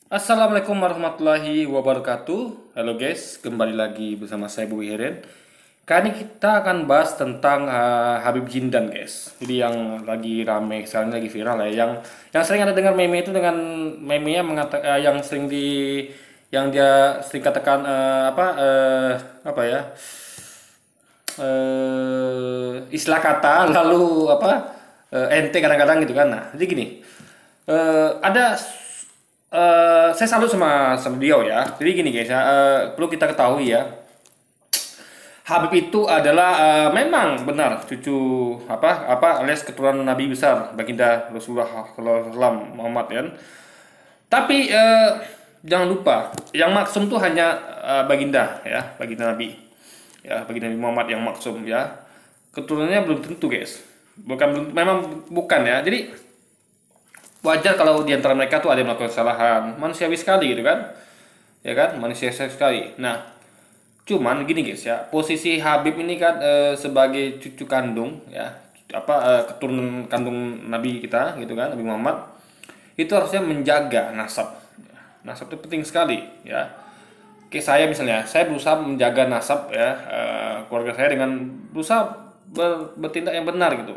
Assalamualaikum warahmatullahi wabarakatuh. Halo guys, kembali lagi bersama saya Bobi Heren. Kali ini kita akan bahas tentang Habib Jindan guys. Jadi yang lagi rame sekarang lagi viral ya. Yang sering ada dengar meme itu dengan meme-nya mengatakan yang sering yang dia sering katakan apa ya istilah kata lalu ente kadang-kadang gitu kan. Nah jadi gini, ada saya salut sama beliau ya. Jadi gini guys ya, perlu kita ketahui ya, Habib itu adalah memang benar cucu alias keturunan Nabi besar baginda Rasulullah SAW Muhammad kan. Tapi jangan lupa yang maksum tuh hanya baginda ya, baginda Nabi ya, baginda Nabi Muhammad yang maksum ya. Keturunannya belum tentu guys. Memang bukan ya. Jadi wajar kalau di antara mereka tuh ada yang melakukan kesalahan, manusiawi sekali gitu kan, ya kan, manusiawi sekali. Nah, cuman gini guys ya, posisi Habib ini kan sebagai cucu kandung ya, keturunan kandung Nabi kita gitu kan, Nabi Muhammad, itu harusnya menjaga nasab. Nasab itu penting sekali ya. Oke, saya misalnya, saya berusaha menjaga nasab ya, keluarga saya dengan berusaha bertindak yang benar gitu,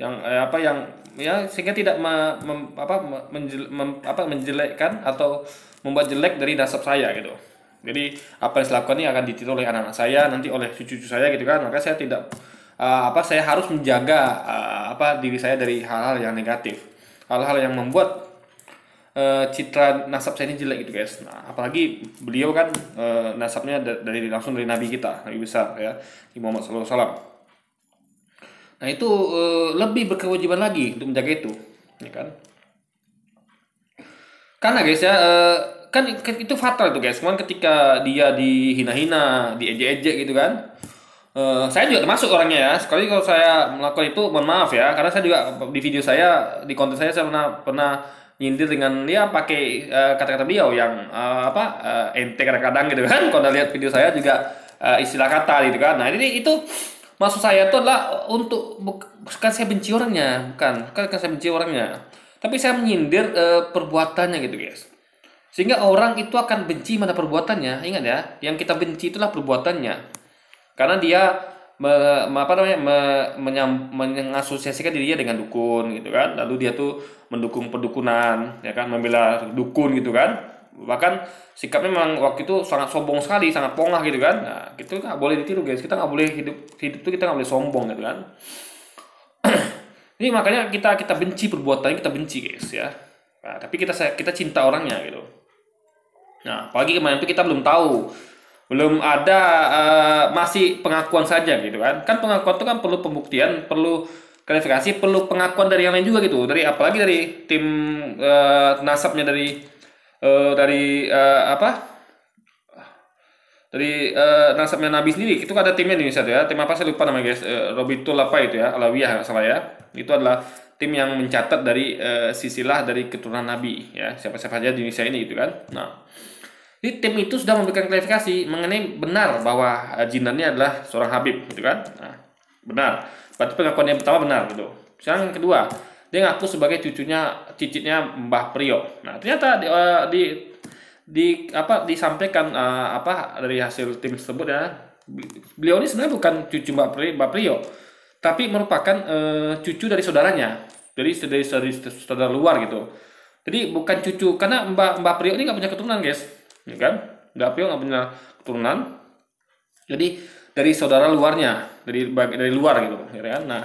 yang ya sehingga tidak menjelekkan atau membuat jelek dari nasab saya gitu. Jadi apa yang saya lakukan ini akan ditiru oleh anak-anak saya, nanti oleh cucu-cucu saya gitu kan. Maka saya tidak saya harus menjaga diri saya dari hal-hal yang negatif, hal-hal yang membuat citra nasab saya ini jelek gitu guys. Nah, apalagi beliau kan nasabnya dari langsung dari nabi kita, nabi besar ya, Muhammad SAW. Nah, itu lebih berkewajiban lagi untuk menjaga itu, ya kan? Karena guys ya, kan itu fatal itu guys. Cuman ketika dia dihina-hina, diejek-ejek gitu kan. Saya juga termasuk orangnya ya. Sekali kalau saya melakukan itu, mohon maaf ya, karena saya juga di video saya, di konten saya pernah pernah nyindir dengan dia pakai kata-kata beliau yang ente kadang-kadang gitu kan. Kalau lihat video saya juga istilah kata gitu kan. Nah, ini itu maksud saya itu adalah untuk bukan saya benci orangnya, bukan saya benci orangnya. Tapi saya menyindir perbuatannya gitu guys. Sehingga orang itu akan benci mana perbuatannya. Ingat ya, yang kita benci itulah perbuatannya. Karena dia mengasosiasikan dirinya dengan dukun gitu kan. Lalu dia tuh mendukung perdukunan, ya kan, membela dukun gitu kan. Bahkan sikapnya memang waktu itu sangat sombong sekali, sangat pongah gitu kan. Nah, itu nggak boleh ditiru guys. Kita nggak boleh hidup hidup tuh kita nggak boleh sombong gitu kan. Ini makanya kita benci perbuatannya, kita benci guys ya. Nah, tapi kita cinta orangnya gitu. Nah, apalagi kemarin itu kita belum tahu, belum ada, masih pengakuan saja gitu kan. Kan pengakuan itu kan perlu pembuktian, perlu klarifikasi, perlu pengakuan dari yang lain juga gitu. Dari apalagi dari tim nasabnya dari dari nasabnya Nabi sendiri. Itu kan ada timnya di Indonesia tuh ya. Tim apa saya lupa namanya guys. Robitul apa itu ya, Alawiyah nggak salah ya. Itu adalah tim yang mencatat dari sisilah dari keturunan Nabi ya. Siapa-siapa aja di Indonesia ini gitu kan. Nah, jadi tim itu sudah memberikan klarifikasi mengenai benar bahwa Jinan ini adalah seorang Habib gitu kan. Nah, benar. Berarti pengakuan yang pertama benar gitu. Sekarang yang kedua, dia ngaku sebagai cicitnya Mbah Priok. Nah, ternyata disampaikan dari hasil tim tersebut ya. Beliau ini sebenarnya bukan cucu Mbah Priok, tapi merupakan cucu dari saudaranya. Dari saudara luar gitu. Jadi bukan cucu karena Mbah Priok ini nggak punya keturunan guys, ya kan? Mbah Priok nggak punya keturunan. Jadi dari saudara luarnya, dari luar gitu, ya kan? Nah,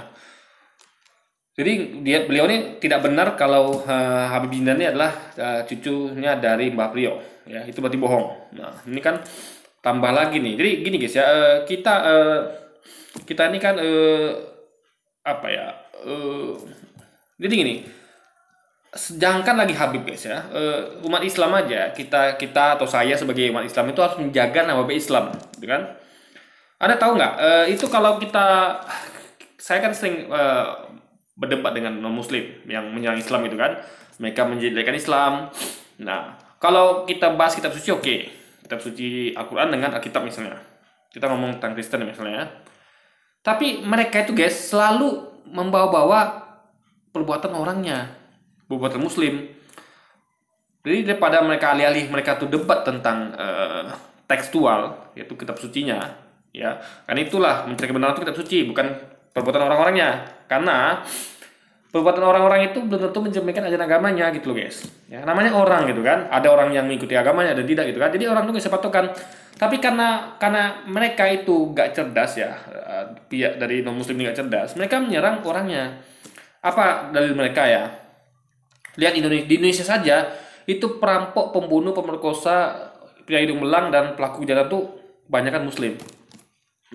jadi beliau ini tidak benar kalau Habib Jindan ini adalah cucunya dari Mbah Priok, ya itu berarti bohong. Nah, ini kan tambah lagi nih. Jadi gini guys ya, kita ini kan apa ya? Jadi gini, jangankan lagi Habib guys ya, umat Islam aja, kita atau saya sebagai umat Islam itu harus menjaga nama baik Islam, gitu kan? Ada tahu nggak? Itu kalau saya kan sering berdebat dengan non Muslim yang menyerang Islam itu kan, mereka menjelekkan Islam. Nah, kalau kita bahas kitab suci, oke, kitab suci Al-Quran dengan Alkitab misalnya, kita ngomong tentang Kristen misalnya, tapi mereka itu guys selalu membawa-bawa perbuatan orangnya, perbuatan Muslim. Jadi daripada mereka alih-alih mereka tuh debat tentang tekstual, yaitu kitab sucinya, ya kan itulah mencari kebenaran itu kitab suci, bukan perbuatan orang-orangnya. Karena perbuatan orang-orang itu belum tentu mencerminkan ajaran agamanya gitu loh guys. Ya, namanya orang gitu kan. Ada orang yang mengikuti agamanya, ada tidak gitu kan. Jadi orang tuh bisa patokan. Tapi karena mereka itu gak cerdas ya, pihak dari non muslim ini gak cerdas, mereka menyerang orangnya. Apa dalil mereka ya? Lihat di Indonesia saja itu perampok, pembunuh, pemerkosa, pria hidung belang dan pelaku kejahatan tuh banyak kan muslim.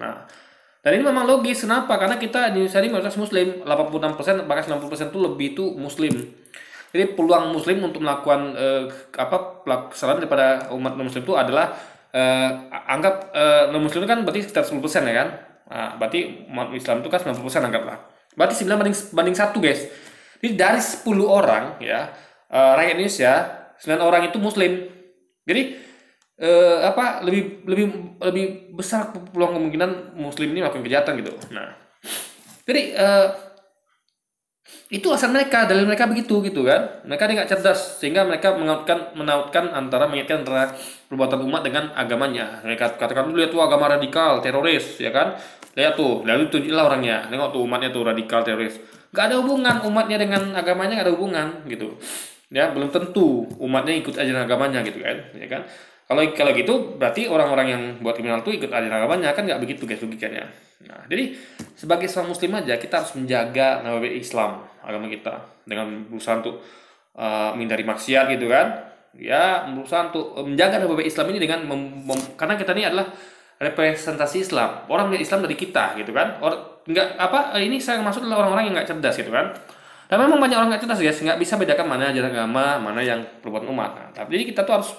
Nah, dan ini memang logis. Kenapa? Karena kita di Indonesia ini mayoritas muslim, 86% bahkan 90% itu lebih itu muslim. Jadi peluang muslim untuk melakukan kesalahan daripada umat non muslim itu adalah anggap non muslim itu kan berarti sekitar 10% ya kan. Nah, berarti umat Islam itu kan 90% anggaplah. Berarti 9 banding 1 guys. Jadi dari 10 orang ya rakyat Indonesia 9 orang itu muslim. Jadi lebih lebih lebih besar peluang kemungkinan muslim ini melakukan kejahatan gitu. Nah, jadi itu asal mereka, dalil mereka begitu gitu kan. Mereka nggak cerdas sehingga mereka menautkan antara mengaitkan antara perbuatan umat dengan agamanya. Mereka katakan lihat tuh agama radikal, teroris ya kan. Lihat tuh, lalu tunjuklah orangnya. Tengok tuh umatnya tuh radikal, teroris. Gak ada hubungan umatnya dengan agamanya, gak ada hubungan gitu. Ya belum tentu umatnya ikut ajaran agamanya gitu kan, ya kan. Kalau gitu berarti orang-orang yang buat kriminal itu ikut ajaran agamanya, kan nggak begitu guys logikanya. Nah, jadi sebagai seorang muslim aja kita harus menjaga nama baik Islam, agama kita, dengan berusaha untuk menghindari maksiat gitu kan. Ya, berusaha untuk menjaga nama baik Islam ini dengan karena kita ini adalah representasi Islam. Orang melihat Islam dari kita gitu kan. Ini saya maksud adalah orang-orang yang nggak cerdas gitu kan. Dan memang banyak orang nggak cerdas guys, nggak bisa bedakan mana ajaran agama, mana yang perbuatan umat. Nah, tapi jadi kita tuh harus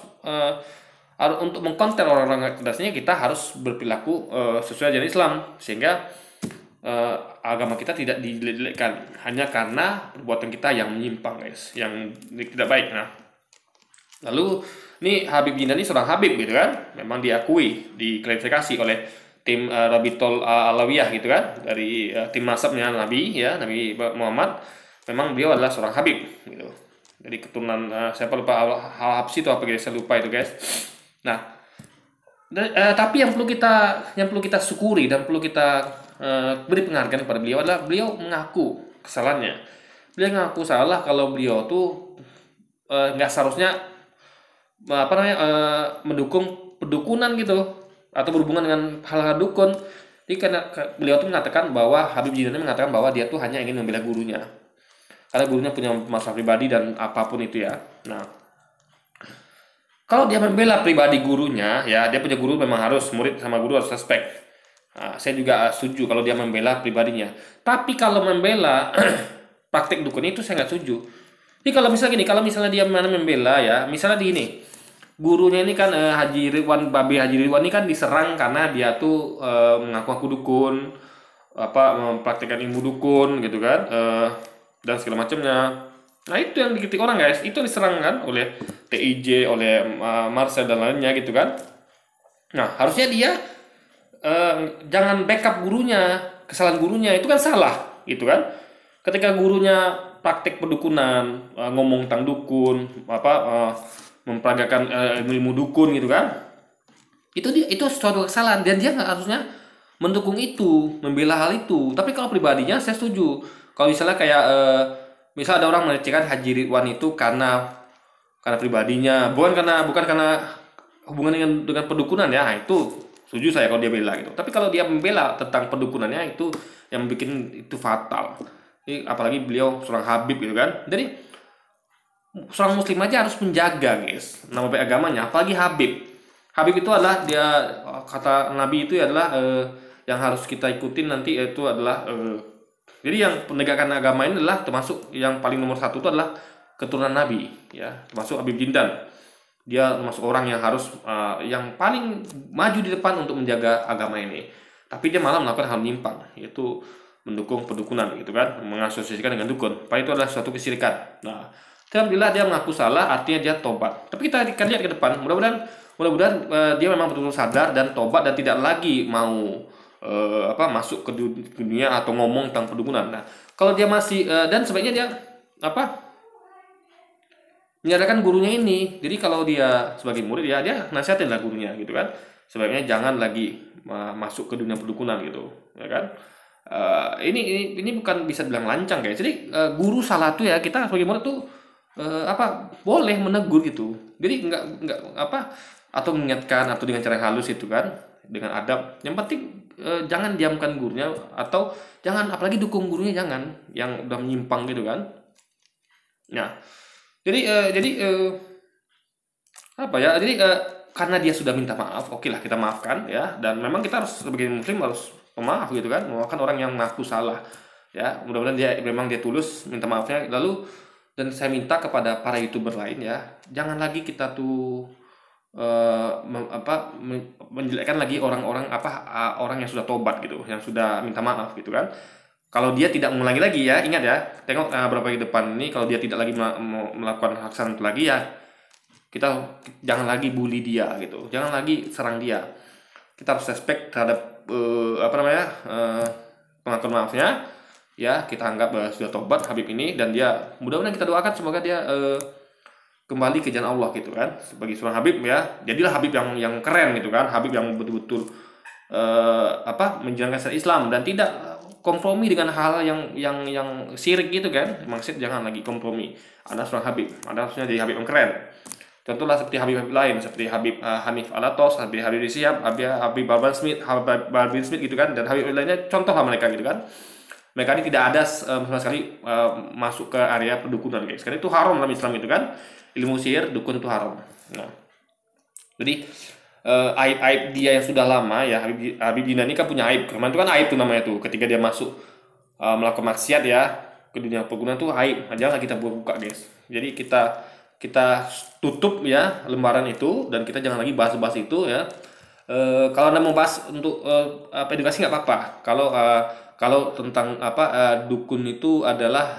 untuk mengkonter orang-orang nggak cerdasnya, kita harus berperilaku sesuai ajaran Islam sehingga agama kita tidak dijelek-jelekkan hanya karena perbuatan kita yang menyimpang guys, yang tidak baik. Nah, lalu ini Habib Jindan ini seorang Habib gitu kan, memang diakui, diklarifikasi oleh tim Rabitul Alawiyah gitu kan, dari tim masabnya Nabi ya, Nabi Muhammad. Memang beliau adalah seorang Habib gitu. Jadi keturunan siapa lupa Al-Habsyi itu apa guys, saya lupa itu guys. Nah, tapi yang perlu kita syukuri dan perlu kita beri penghargaan kepada beliau adalah beliau mengaku kesalahannya. Beliau mengaku salah kalau beliau tuh nggak seharusnya mendukung pendukunan gitu atau berhubungan dengan hal-hal dukun. Jadi karena beliau tuh mengatakan bahwa Habib Jindan mengatakan bahwa dia tuh hanya ingin membela gurunya. Karena gurunya punya masalah pribadi dan apapun itu ya. Nah, kalau dia membela pribadi gurunya, ya dia punya guru memang harus, murid sama guru harus respect. Nah, saya juga setuju kalau dia membela pribadinya. Tapi kalau membela praktek dukun itu saya nggak setuju. Jadi kalau misalnya gini, kalau misalnya dia membela ya, misalnya di ini, gurunya ini kan Haji Ridwan, Babe Haji Ridwan ini kan diserang karena dia tuh mengaku-ngaku dukun, mempraktikkan ilmu dukun gitu kan. Dan segala macamnya. Nah itu yang dikritik orang guys, itu diserang kan oleh TIJ, oleh Marcel dan lainnya gitu kan. Nah harusnya dia jangan backup gurunya, kesalahan gurunya itu kan salah gitu kan. Ketika gurunya praktek pendukunan, ngomong tentang dukun, memperagakan ilmu dukun gitu kan, itu suatu kesalahan dan dia nggak harusnya mendukung itu, membela hal itu. Tapi kalau pribadinya saya setuju. Kalau misalnya kayak misal ada orang melecehkan Haji Ridwan itu karena pribadinya, bukan karena hubungan dengan pendukunan ya, nah, itu setuju saya kalau dia bela gitu. Tapi kalau dia membela tentang pendukunannya itu yang bikin itu fatal. Jadi, apalagi beliau seorang Habib gitu kan. Jadi seorang muslim aja harus menjaga guys nama baik agamanya, apalagi Habib. Habib itu adalah dia, kata Nabi itu adalah yang harus kita ikutin nanti, itu adalah jadi yang penegakan agama ini adalah termasuk yang paling nomor satu itu adalah keturunan Nabi ya, termasuk Habib Jindan. Dia termasuk orang yang harus yang paling maju di depan untuk menjaga agama ini. Tapi dia malah melakukan hal menyimpang, yaitu mendukung pendukunan gitu kan, mengasosiasikan dengan dukun. Padahal itu adalah suatu kesyirikan. Nah, alhamdulillah dia mengaku salah, artinya dia tobat. Tapi kita akan lihat ke depan, mudah-mudahan dia memang betul-betul sadar dan tobat dan tidak lagi mau masuk ke dunia atau ngomong tentang pendukunan. Nah, kalau dia masih dan sebaiknya dia menyadarkan gurunya ini. Jadi kalau dia sebagai murid ya dia nasihatin lah gurunya gitu kan. Sebaiknya jangan lagi masuk ke dunia perdukunan gitu, ya kan? Ini bukan bisa bilang lancang guys. Jadi guru salah tuh ya kita sebagai murid tuh apa boleh menegur gitu. Jadi nggak apa atau mengingatkan atau dengan cara halus itu kan dengan adab. Yang penting jangan diamkan gurunya atau jangan apalagi dukung gurunya jangan yang udah menyimpang gitu kan. Nah, jadi apa ya? Jadi karena dia sudah minta maaf, oke lah kita maafkan ya. Dan memang kita harus sebagai muslim harus pemaaf gitu kan, memaafkan orang yang mengaku salah. Ya, mudah-mudahan dia tulus minta maafnya. Lalu dan saya minta kepada para youtuber lain ya, jangan lagi kita tuh menjelekkan lagi orang-orang orang yang sudah tobat gitu, yang sudah minta maaf gitu kan. Kalau dia tidak mengulangi lagi ya, ingat ya, tengok beberapa ke depan ini kalau dia tidak lagi melakukan hal itu lagi ya, kita jangan lagi bully dia gitu, jangan lagi serang dia. Kita harus respect terhadap pengakuan maafnya ya. Kita anggap sudah tobat Habib ini dan dia mudah-mudahan kita doakan semoga dia kembali ke jalan Allah gitu kan, sebagai seorang Habib ya. Jadilah Habib yang keren gitu kan, Habib yang betul-betul menjalankan syariat Islam dan tidak kompromi dengan hal yang syirik gitu kan. Maksud jangan lagi kompromi. Anda seorang Habib, Anda harusnya jadi Habib yang keren. Contohlah seperti Habib-Habib lain, seperti Habib Hanif Alatos, Habib Risyab, Habib Balvin Smith gitu kan, dan Habib lainnya, contohlah mereka gitu kan. Mereka ini tidak ada sama sekali masuk ke area perdukunan guys. Karena itu haram dalam Islam gitu kan. Ilmu sihir, dukun itu haram. Nah, jadi aib-aib dia yang sudah lama ya, Habib Dina ini kan punya aib. Kemarin itu kan aib tuh namanya tuh, ketika dia masuk melakukan maksiat ya ke dunia perguruan tuh aib. Jangan kita buka guys. Jadi kita tutup ya lembaran itu dan kita jangan lagi bahas-bahas itu ya. Kalau Anda mau bahas untuk edukasi nggak apa-apa. Kalau tentang dukun itu adalah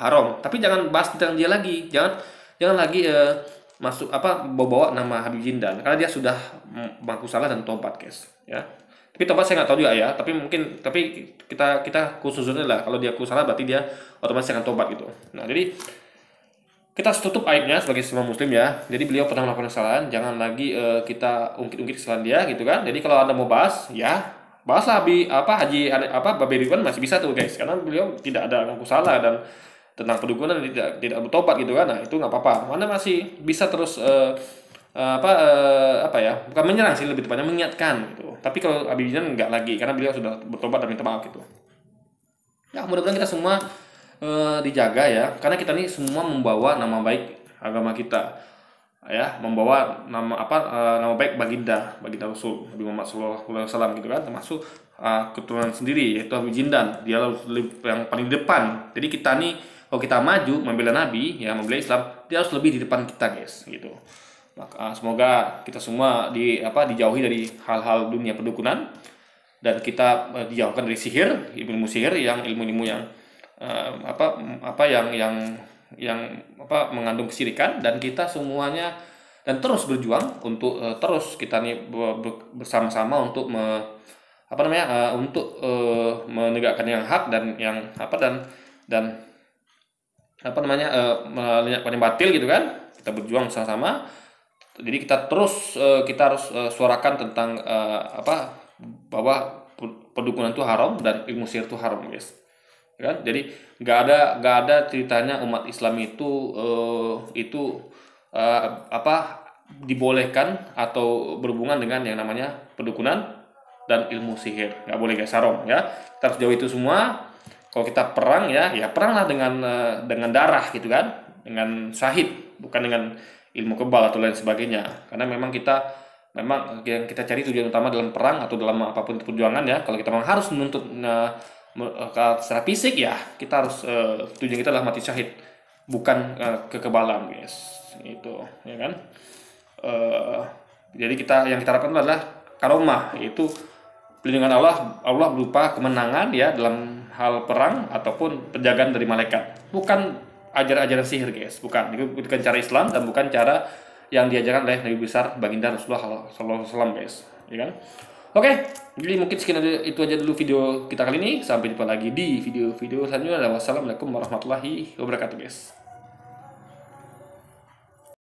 haram, tapi jangan bahas tentang dia lagi. Jangan lagi masuk bawa nama Habib Jindan karena dia sudah mengaku salah dan tobat guys ya. Tapi tobat saya nggak tahu juga ya, tapi kita khususnya lah kalau dia salah berarti dia otomatis akan tobat gitu. Nah, jadi kita harus tutup aibnya sebagai semua muslim ya. Jadi beliau pernah melakukan kesalahan, jangan lagi kita ungkit-ungkit kesalahan dia gitu kan. Jadi kalau Anda mau bahas ya bahaslah Babe Ridwan masih bisa tuh guys, karena beliau tidak ada mengaku salah dan tentang perdukunan tidak bertobat gitu kan. Nah, itu nggak apa-apa. Anda masih bisa terus bukan menyerang sih, lebih tepatnya mengingatkan gitu. Tapi kalau Habib Jindan nggak lagi karena beliau sudah bertobat dan minta maaf gitu. Ya, mudah-mudahan kita semua dijaga ya, karena kita ini semua membawa nama baik agama kita ya, membawa nama baik baginda Rasul Nabi Muhammad SAW gitu kan, termasuk keturunan sendiri yaitu Habib Jindan, dia yang paling depan. Jadi kita nih kalau kita maju membela Nabi ya, membela Islam, dia harus lebih di depan kita guys gitu. Maka semoga kita semua dijauhi dari hal-hal dunia perdukunan dan kita dijauhkan dari sihir, ilmu sihir yang ilmu-ilmu yang mengandung kesyirikan, dan kita semuanya dan terus berjuang untuk terus kita nih bersama-sama untuk menegakkan yang hak dan yang melenyapkan yang batil gitu kan. Kita berjuang sama-sama. Jadi kita harus suarakan tentang bahwa perdukunan itu haram dan ilmu sihir itu haram guys. Kan? Jadi nggak ada ceritanya umat Islam itu dibolehkan atau berhubungan dengan yang namanya perdukunan dan ilmu sihir. Nggak boleh guys, haram ya. Kita harus jauh itu semua. Kalau kita perang ya peranglah dengan darah gitu kan, dengan syahid, bukan dengan ilmu kebal atau lain sebagainya. Karena memang yang kita cari tujuan utama dalam perang atau dalam apapun perjuangan ya, kalau kita memang harus menuntut secara fisik ya, kita harus tujuan kita adalah mati syahid, bukan kekebalan guys, itu ya kan. Jadi yang kita harapkan adalah karomah, yaitu perlindungan Allah berupa kemenangan ya dalam hal perang ataupun penjagaan dari malaikat, bukan ajaran sihir guys, bukan cara Islam dan bukan cara yang diajarkan oleh Nabi besar baginda Rasulullah SAW guys, ya kan. Oke, jadi mungkin sekian itu aja dulu video kita kali ini. Sampai jumpa lagi di video-video selanjutnya. Wassalamualaikum warahmatullahi wabarakatuh guys.